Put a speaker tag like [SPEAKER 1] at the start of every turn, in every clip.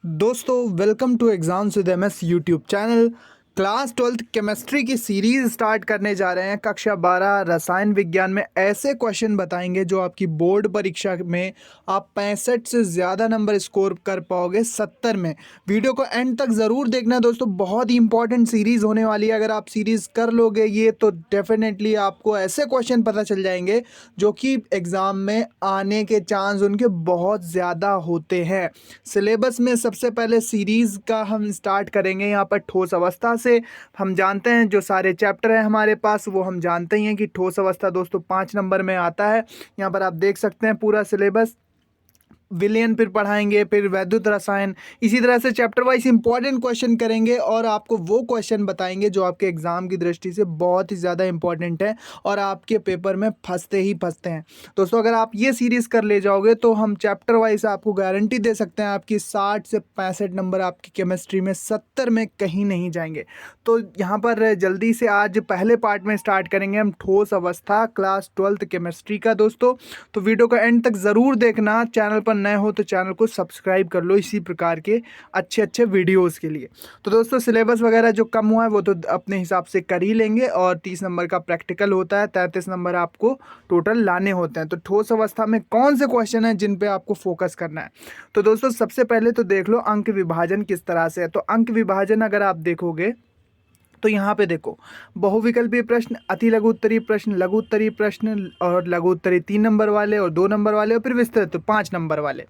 [SPEAKER 1] दोस्तों welcome to exams with MS YouTube channel. Class 12th chemistry की series start करने जा रहे हैं। कक्षा 12 रसायन विज्ञान में ऐसे क्वेश्चन बताएंगे जो आपकी बोर्ड परीक्षा में आप 65 से ज़्यादा नंबर स्कोर कर पाओगे 70 में। वीडियो को एंड तक ज़रूर देखना दोस्तों, बहुत ही इंपॉर्टेंट सीरीज़ होने वाली है। अगर आप सीरीज़ कर लोगे ये तो डेफिनेटली आपको ऐसे क्वेश्चन पता चल जाएंगे जो कि एग्ज़ाम में आने के चांस उनके बहुत ज़्यादा होते हैं। सिलेबस में सबसे पहले सीरीज़ का हम स्टार्ट करेंगे यहाँ पर ठोस अवस्था से। हम जानते हैं जो सारे चैप्टर हैं हमारे पास वो हम जानते ही हैं कि ठोस अवस्था दोस्तों 5 नंबर में आता है। यहाँ पर आप देख सकते हैं पूरा सिलेबस। विलयन फिर पढ़ाएंगे, फिर वैद्युत रसायन, इसी तरह से चैप्टर वाइज इंपॉर्टेंट क्वेश्चन करेंगे और आपको वो क्वेश्चन बताएंगे जो आपके एग्जाम की दृष्टि से बहुत ही ज़्यादा इंपॉर्टेंट है और आपके पेपर में फंसते ही फंसते हैं। दोस्तों अगर आप ये सीरीज़ कर ले जाओगे तो हम चैप्टर वाइज आपको गारंटी दे सकते हैं आपकी 60 से 65 नंबर आपकी केमिस्ट्री में 70 में कहीं नहीं जाएंगे। तो यहाँ पर जल्दी से आज पहले पार्ट में स्टार्ट करेंगे हम ठोस अवस्था क्लास 12th केमिस्ट्री का दोस्तों। तो वीडियो को एंड तक ज़रूर देखना। चैनल पर नए हो तो चैनल को सब्सक्राइब कर लो इसी प्रकार के अच्छे अच्छे वीडियोस के लिए। तो दोस्तों सिलेबस वगैरह जो कम हुआ है वो तो अपने हिसाब से कर ही लेंगे और 30 नंबर का प्रैक्टिकल होता है, 33 नंबर आपको टोटल लाने होते हैं। तो ठोस अवस्था में कौन से क्वेश्चन हैं जिन पे आपको फोकस करना है। तो दोस्तों सबसे पहले तो देख लो अंक विभाजन किस तरह से है। तो अंक विभाजन अगर आप देखोगे तो यहाँ पे देखो बहुविकल्पीय प्रश्न, अति लघु उत्तरीय प्रश्न, लघु उत्तरीय प्रश्न और लघु उत्तरीय 3 नंबर वाले और 2 नंबर वाले और फिर विस्तृत 5 नंबर वाले।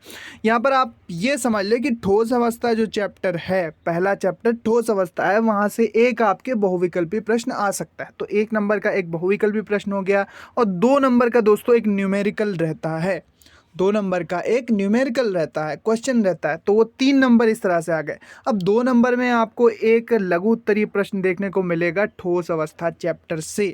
[SPEAKER 1] यहाँ पर आप ये समझ ले कि ठोस अवस्था जो चैप्टर है, पहला चैप्टर ठोस अवस्था है, वहाँ से एक आपके बहुविकल्पीय प्रश्न आ सकता है। तो 1 नंबर का एक बहुविकल्पीय प्रश्न हो गया और 2 नंबर का दोस्तों एक न्यूमेरिकल रहता है। 2 नंबर का एक न्यूमेरिकल रहता है, क्वेश्चन रहता है। तो वो 3 नंबर इस तरह से आ गए। अब 2 नंबर में आपको एक लघु उत्तरीय प्रश्न देखने को मिलेगा ठोस अवस्था चैप्टर से।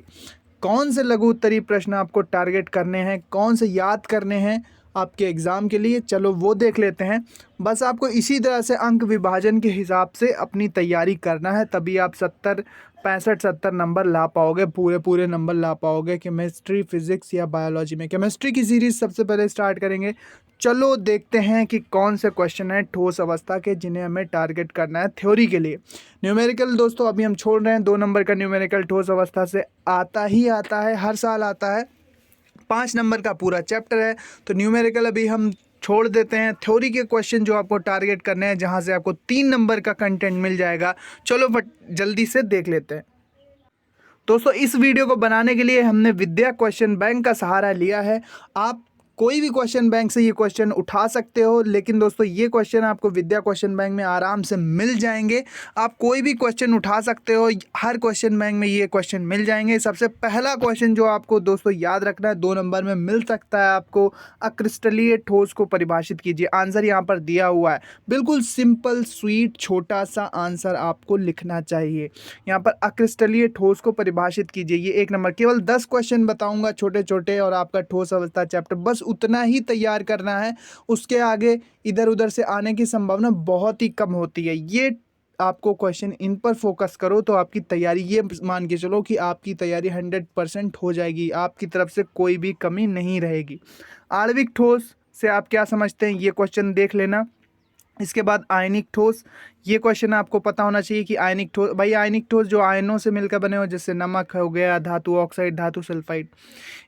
[SPEAKER 1] कौन से लघु उत्तरीय प्रश्न आपको टारगेट करने हैं, कौन से याद करने हैं आपके एग्ज़ाम के लिए, चलो वो देख लेते हैं। बस आपको इसी तरह से अंक विभाजन के हिसाब से अपनी तैयारी करना है, तभी आप 65-70 नंबर ला पाओगे, पूरे नंबर ला पाओगे केमिस्ट्री, फिजिक्स या बायोलॉजी में। केमिस्ट्री की सीरीज़ सबसे पहले स्टार्ट करेंगे। चलो देखते हैं कि कौन से क्वेश्चन हैं ठोस अवस्था के जिन्हें हमें टारगेट करना है थ्योरी के लिए। न्यूमेरिकल दोस्तों अभी हम छोड़ रहे हैं, 2 नंबर का न्यूमेरिकल ठोस अवस्था से आता ही आता है, हर साल आता है। 5 नंबर का पूरा चैप्टर है तो न्यूमेरिकल अभी हम छोड़ देते हैं। थ्योरी के क्वेश्चन जो आपको टारगेट करने हैं जहां से आपको 3 नंबर का कंटेंट मिल जाएगा, चलो बट जल्दी से देख लेते हैं। दोस्तों इस वीडियो को बनाने के लिए हमने विद्या क्वेश्चन बैंक का सहारा लिया है। आप कोई भी क्वेश्चन बैंक से ये क्वेश्चन उठा सकते हो, लेकिन दोस्तों ये क्वेश्चन आपको विद्या क्वेश्चन बैंक में आराम से मिल जाएंगे। आप कोई भी क्वेश्चन उठा सकते हो, हर क्वेश्चन बैंक में ये क्वेश्चन मिल जाएंगे। सबसे पहला क्वेश्चन जो आपको दोस्तों याद रखना है, 2 नंबर में मिल सकता है आपको, अक्रिस्टलीय ठोस को परिभाषित कीजिए। आंसर यहाँ पर दिया हुआ है, बिल्कुल सिंपल स्वीट छोटा सा आंसर आपको लिखना चाहिए। यहाँ पर अक्रिस्टलीय ठोस को परिभाषित कीजिए, ये 1 नंबर। केवल 10 क्वेश्चन बताऊंगा छोटे छोटे और आपका ठोस अवस्था चैप्टर बस उतना ही तैयार करना है। उसके आगे इधर उधर से आने की संभावना बहुत ही कम होती है। ये आपको क्वेश्चन इन पर फोकस करो तो आपकी तैयारी, ये मान के चलो कि आपकी तैयारी 100% हो जाएगी, आपकी तरफ से कोई भी कमी नहीं रहेगी। आणविक ठोस से आप क्या समझते हैं ये क्वेश्चन देख लेना। इसके बाद आयनिक ठोस, ये क्वेश्चन आपको पता होना चाहिए कि आयनिक ठोस, भाई आयनिक ठोस जो आयनों से मिलकर बने हो, जैसे नमक हो गया, धातु ऑक्साइड, धातु सल्फाइड।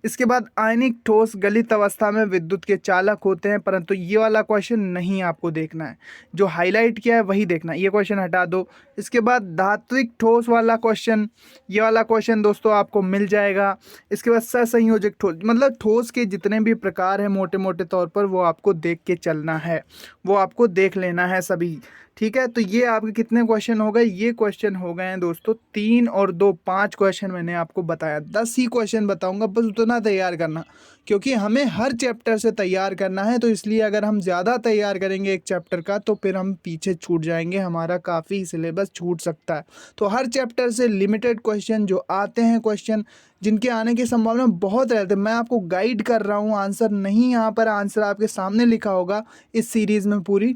[SPEAKER 1] इसके बाद आयनिक ठोस गलित अवस्था में विद्युत के चालक होते हैं, परंतु ये वाला क्वेश्चन नहीं आपको देखना है, जो हाईलाइट किया है वही देखना है, ये क्वेश्चन हटा दो। इसके बाद धात्विक ठोस वाला क्वेश्चन, ये वाला क्वेश्चन दोस्तों आपको मिल जाएगा। इसके बाद सहसंयोजक ठोस, मतलब ठोस के जितने भी प्रकार हैं मोटे मोटे तौर पर वो आपको देख के चलना है, वो आपको देख लेना है सभी, ठीक है। तो ये आपके कितने क्वेश्चन हो गए, ये क्वेश्चन हो गए हैं दोस्तों 3 और 2 5 क्वेश्चन मैंने आपको बताया। 10 ही क्वेश्चन बताऊंगा, बस उतना तैयार करना, क्योंकि हमें हर चैप्टर से तैयार करना है। तो इसलिए अगर हम ज़्यादा तैयार करेंगे एक चैप्टर का तो फिर हम पीछे छूट जाएंगे, हमारा काफ़ी सिलेबस छूट सकता है। तो हर चैप्टर से लिमिटेड क्वेश्चन जो आते हैं, क्वेश्चन जिनके आने की संभावना बहुत रहती है, मैं आपको गाइड कर रहा हूँ, आंसर नहीं, यहाँ पर आंसर आपके सामने लिखा होगा इस सीरीज़ में पूरी,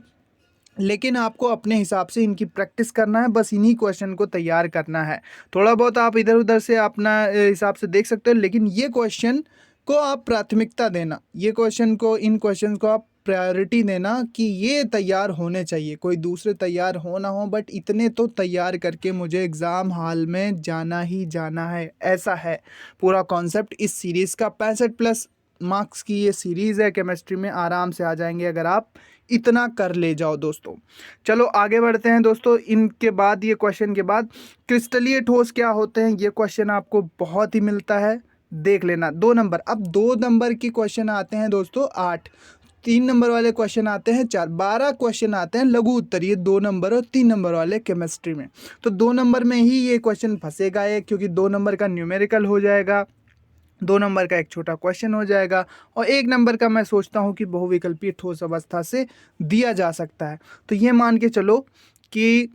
[SPEAKER 1] लेकिन आपको अपने हिसाब से इनकी प्रैक्टिस करना है, बस इन्हीं क्वेश्चन को तैयार करना है। थोड़ा बहुत आप इधर उधर से अपना हिसाब से देख सकते हो, लेकिन ये क्वेश्चन को आप प्राथमिकता देना, ये क्वेश्चन को, इन क्वेश्चन को आप प्रायोरिटी देना कि ये तैयार होने चाहिए, कोई दूसरे तैयार हो ना हो बट इतने तो तैयार करके मुझे एग्ज़ाम हॉल में जाना ही जाना है। ऐसा है पूरा कॉन्सेप्ट इस सीरीज़ का। 65+ मार्क्स की ये सीरीज़ है, केमिस्ट्री में आराम से आ जाएंगे अगर आप इतना कर ले जाओ दोस्तों। चलो आगे बढ़ते हैं दोस्तों। इनके बाद ये क्वेश्चन के बाद क्रिस्टलीय ठोस क्या होते हैं, ये क्वेश्चन आपको बहुत ही मिलता है, देख लेना। 2 नंबर, अब 2 नंबर की क्वेश्चन आते हैं दोस्तों 8, 3 नंबर वाले क्वेश्चन आते हैं 4, 12 क्वेश्चन आते हैं लघु उत्तरीय 2 नंबर और 3 नंबर वाले केमिस्ट्री में। तो 2 नंबर में ही ये क्वेश्चन फंसेगा ये, क्योंकि 2 नंबर का न्यूमेरिकल हो जाएगा, 2 नंबर का एक छोटा क्वेश्चन हो जाएगा, और 1 नंबर का मैं सोचता हूँ कि बहुविकल्पीय ठोस अवस्था से दिया जा सकता है। तो ये मान के चलो कि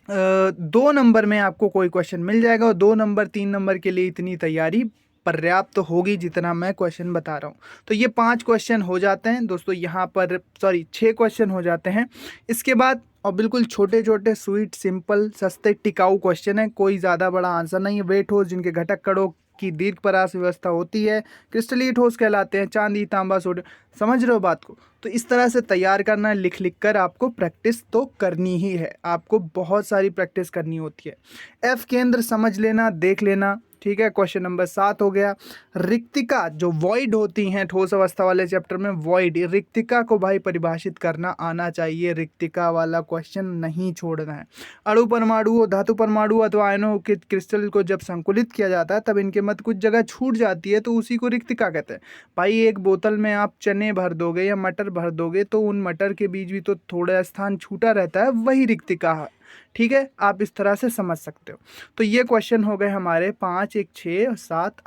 [SPEAKER 1] 2 नंबर में आपको कोई क्वेश्चन मिल जाएगा, और 2 नंबर 3 नंबर के लिए इतनी तैयारी पर्याप्त तो होगी जितना मैं क्वेश्चन बता रहा हूँ। तो ये 5 क्वेश्चन हो जाते हैं दोस्तों यहाँ पर, सॉरी 6 क्वेश्चन हो जाते हैं। इसके बाद और बिल्कुल छोटे छोटे स्वीट सिंपल सस्ते टिकाऊ क्वेश्चन है, कोई ज़्यादा बड़ा आंसर नहीं है। वे ठोस जिनके घटक कणों की दीर्घ परास व्यवस्था होती है क्रिस्टलीय ठोस कहलाते हैं। चांदी, तांबा, सोडियम, समझ रहे हो बात को। तो इस तरह से तैयार करना है, लिख लिख कर आपको प्रैक्टिस तो करनी ही है, आपको बहुत सारी प्रैक्टिस करनी होती है। एफ केंद्र समझ लेना, देख लेना, ठीक है। क्वेश्चन नंबर 7 हो गया। रिक्तिका जो वॉइड होती हैं ठोस अवस्था वाले चैप्टर में, वॉइड रिक्तिका को भाई परिभाषित करना आना चाहिए, रिक्तिका वाला क्वेश्चन नहीं छोड़ना है। अणु परमाणु, धातु परमाणु अथवा आयनों के क्रिस्टल को जब संकुलित किया जाता है तब इनके मध्य कुछ जगह छूट जाती है, तो उसी को रिक्तिका कहते हैं। भाई एक बोतल में आप चने भर दोगे या मटर भर दोगे तो उन मटर के बीच भी तो थोड़ा स्थान छूटा रहता है, वही रिक्तिका है, ठीक है। आप इस तरह से समझ सकते हो। तो ये क्वेश्चन हो गए हमारे 5, 1, 6 और 7,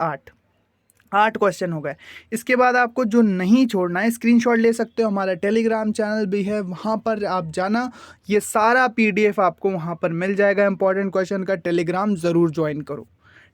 [SPEAKER 1] 8 क्वेश्चन हो गए। इसके बाद आपको जो नहीं छोड़ना है, स्क्रीनशॉट ले सकते हो, हमारा टेलीग्राम चैनल भी है, वहाँ पर आप जाना, ये सारा PDF आपको वहाँ पर मिल जाएगा। इंपॉर्टेंट क्वेश्चन का टेलीग्राम ज़रूर ज्वाइन करो,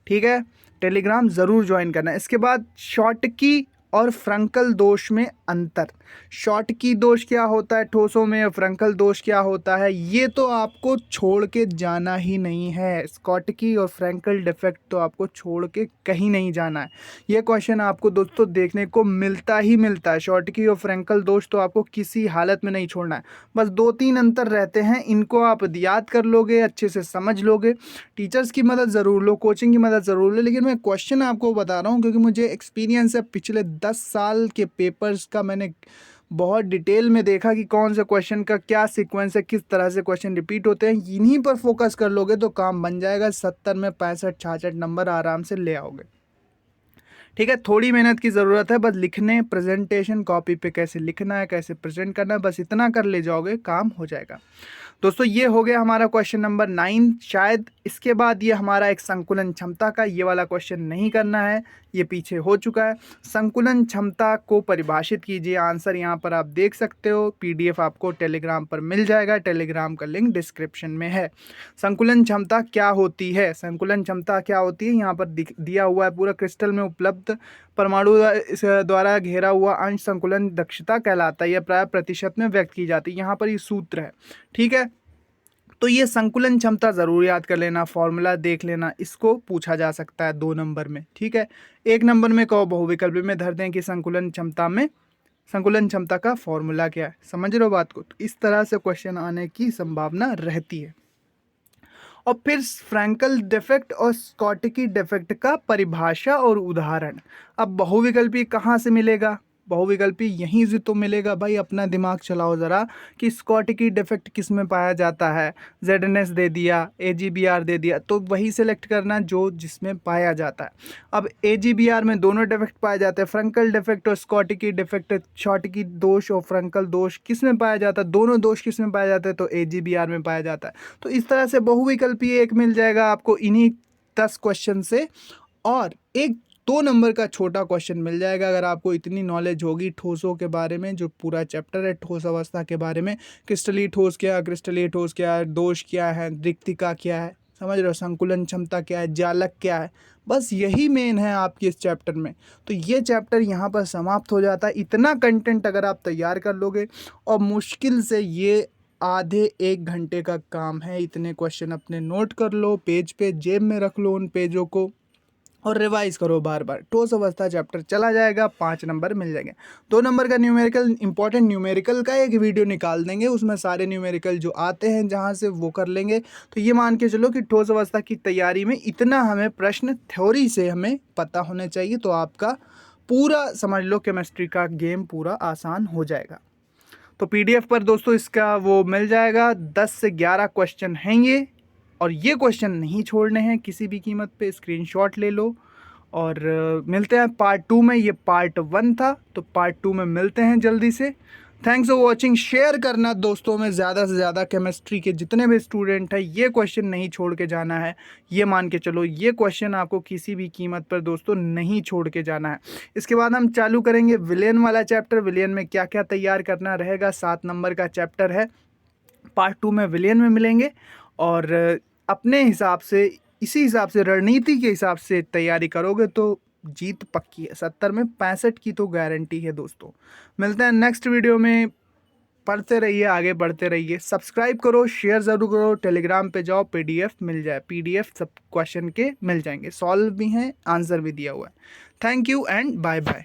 [SPEAKER 1] ठीक है, टेलीग्राम ज़रूर ज्वाइन करना। इसके बाद शॉटकी और फ्रंकल दोष में अंतर। शॉटकी दोष क्या होता है ठोसों में, फ्रंकल दोष क्या होता है, ये तो आपको छोड़ के जाना ही नहीं है। स्कॉटकी और फ्रंकल डिफेक्ट तो आपको छोड़ के कहीं नहीं जाना है। ये क्वेश्चन आपको दोस्तों देखने को मिलता ही मिलता है। शॉटकी और फ्रंकल दोष तो आपको किसी हालत में नहीं छोड़ना है। बस 2-3 अंतर रहते हैं, इनको आप याद कर लोगे, अच्छे से समझ लोगे। टीचर्स की मदद ज़रूर लो, कोचिंग की मदद ज़रूर लो, लेकिन मैं क्वेश्चन आपको बता रहा हूँ क्योंकि मुझे एक्सपीरियंस है। पिछले 10 साल के पेपर्स का मैंने बहुत डिटेल में देखा कि कौन से क्वेश्चन का क्या सीक्वेंस है, किस तरह से क्वेश्चन रिपीट होते हैं। इन्हीं पर फोकस कर लोगे तो काम बन जाएगा। 70 में 65-66 नंबर आराम से ले आओगे, ठीक है। थोड़ी मेहनत की ज़रूरत है, बस लिखने, प्रेजेंटेशन कॉपी पे कैसे लिखना है, कैसे प्रेजेंट करना है, बस इतना कर ले जाओगे, काम हो जाएगा दोस्तों। ये हो गया हमारा क्वेश्चन नंबर 9 शायद। इसके बाद ये हमारा एक संकुलन क्षमता का, ये वाला क्वेश्चन नहीं करना है, ये पीछे हो चुका है। संकुलन क्षमता को परिभाषित कीजिए। आंसर यहाँ पर आप देख सकते हो, PDF आपको टेलीग्राम पर मिल जाएगा, टेलीग्राम का लिंक डिस्क्रिप्शन में है। संकुलन क्षमता क्या होती है, संकुलन क्षमता क्या होती है यहाँ पर दिया हुआ है पूरा। क्रिस्टल में उपलब्ध परमाणु द्वारा घेरा हुआ अंश संकुलन दक्षता कहलाता है। यह प्राय प्रतिशत में व्यक्त की जाती है, यहाँ पर ये सूत्र है, ठीक है। तो ये संकुलन क्षमता ज़रूर याद कर लेना, फॉर्मूला देख लेना, इसको पूछा जा सकता है 2 नंबर में, ठीक है। 1 नंबर में कहो बहुविकल्पी में धर दें कि संकुलन क्षमता में, संकुलन क्षमता का फॉर्मूला क्या है, समझ रहे हो बात को। तो इस तरह से क्वेश्चन आने की संभावना रहती है। और फिर फ्रैंकल डिफेक्ट और स्कॉटकी डिफेक्ट का परिभाषा और उदाहरण। अब बहुविकल्पी कहाँ से मिलेगा, बहुविकल्पी यहीं से तो मिलेगा भाई। अपना दिमाग चलाओ ज़रा कि स्कॉटकी डिफेक्ट किस में पाया जाता है। ZNS दे दिया, AGBR दे दिया, तो वही सिलेक्ट करना जो जिसमें पाया जाता है। अब AGBR में दोनों डिफेक्ट पाए जाते हैं, फ्रंकल डिफेक्ट और स्कॉटकी डिफेक्ट। शॉटकी दोष और फ्रंकल दोष किस में पाया जाता है, दोनों दोष किस में पाया जाता है, तो AGBR में पाया जाता है। तो इस तरह से बहुविकल्पी एक मिल जाएगा आपको इन्हीं 10 क्वेश्चन से, और एक 2 नंबर का छोटा क्वेश्चन मिल जाएगा। अगर आपको इतनी नॉलेज होगी ठोसों के बारे में, जो पूरा चैप्टर है ठोस अवस्था के बारे में, क्रिस्टलीय ठोस क्या है, क्रिस्टलीय ठोस क्या है, दोष क्या है, रिक्तिका क्या है, समझ रहे हो, संकुलन क्षमता क्या है, जालक क्या है, बस यही मेन है आपके इस चैप्टर में। तो ये चैप्टर यहाँ पर समाप्त हो जाता है। इतना कंटेंट अगर आप तैयार कर लोगे, और मुश्किल से ये आधे 1 घंटे का काम है। इतने क्वेश्चन अपने नोट कर लो, पेज पे जेब में रख लो उन पेजों को, और रिवाइज करो बार बार। ठोस अवस्था चैप्टर चला जाएगा, 5 नंबर मिल जाएंगे। 2 नंबर का न्यूमेरिकल, इंपॉर्टेंट न्यूमेरिकल का एक वीडियो निकाल देंगे, उसमें सारे न्यूमेरिकल जो आते हैं जहाँ से वो कर लेंगे। तो ये मान के चलो कि ठोस अवस्था की तैयारी में इतना हमें प्रश्न थ्योरी से हमें पता होने चाहिए, तो आपका पूरा समझ लो केमिस्ट्री का गेम पूरा आसान हो जाएगा। तो पीडीएफ पर दोस्तों इसका वो मिल जाएगा, 10 से 11 क्वेश्चन हैं ये, और ये क्वेश्चन नहीं छोड़ने हैं किसी भी कीमत पे। स्क्रीनशॉट ले लो और मिलते हैं पार्ट 2 में। ये पार्ट 1 था, तो पार्ट 2 में मिलते हैं जल्दी से। Thanks for watching. शेयर करना दोस्तों में ज़्यादा से ज़्यादा, केमिस्ट्री के जितने भी स्टूडेंट हैं ये क्वेश्चन नहीं छोड़ के जाना है। ये मान के चलो ये क्वेश्चन आपको किसी भी कीमत पर दोस्तों नहीं छोड़ के जाना है। इसके बाद हम चालू करेंगे विलियन वाला चैप्टर। विलियन में क्या क्या तैयार करना रहेगा, 7 नंबर का चैप्टर है। पार्ट 2 में विलियन में मिलेंगे, और अपने हिसाब से, इसी हिसाब से, रणनीति के हिसाब से तैयारी करोगे तो जीत पक्की है। 70 में 65 की तो गारंटी है दोस्तों। मिलते हैं नेक्स्ट वीडियो में। पढ़ते रहिए, आगे बढ़ते रहिए। सब्सक्राइब करो, शेयर ज़रूर करो। टेलीग्राम पे जाओ, पीडीएफ मिल जाए। पीडीएफ सब क्वेश्चन के मिल जाएंगे, सॉल्व भी हैं, आंसर भी दिया हुआ है। Thank you and bye bye.